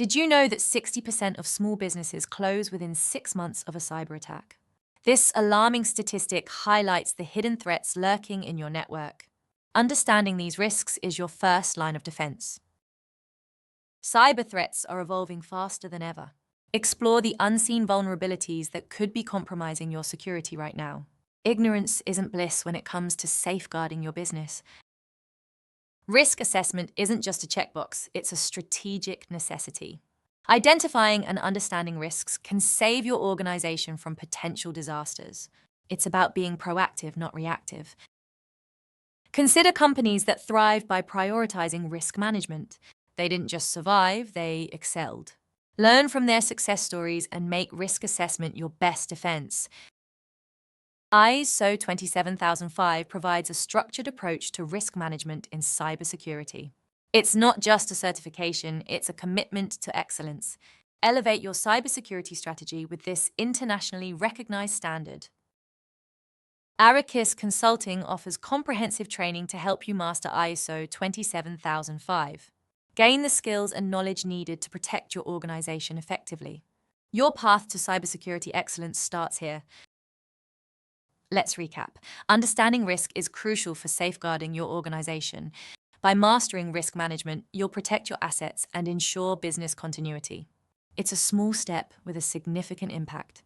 Did you know that 60% of small businesses close within 6 months of a cyber attack? This alarming statistic highlights the hidden threats lurking in your network. Understanding these risks is your first line of defense. Cyber threats are evolving faster than ever. Explore the unseen vulnerabilities that could be compromising your security right now. Ignorance isn't bliss when it comes to safeguarding your business. Risk assessment isn't just a checkbox, it's a strategic necessity. Identifying and understanding risks can save your organization from potential disasters. It's about being proactive, not reactive. Consider companies that thrive by prioritizing risk management. They didn't just survive, they excelled. Learn from their success stories and make risk assessment your best defense. ISO27005 provides a structured approach to risk management in cybersecurity. It's not just a certification, it's a commitment to excellence. Elevate your cybersecurity strategy with this internationally recognized standard. Arrakis Consulting offers comprehensive training to help you master ISO 27005. Gain the skills and knowledge needed to protect your organization effectively. Your path to cybersecurity excellence starts here. Let's recap. Understanding risk is crucial for safeguarding your organization. By mastering risk management, you'll protect your assets and ensure business continuity. It's a small step with a significant impact.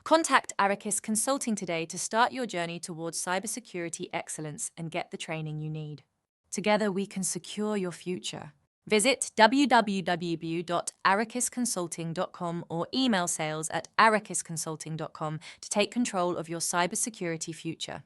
Contact Arrakis Consulting today to start your journey towards cybersecurity excellence and get the training you need. Together, we can secure your future. Visit www.arrakisconsulting.com or email sales@arrakisconsulting.com to take control of your cybersecurity future.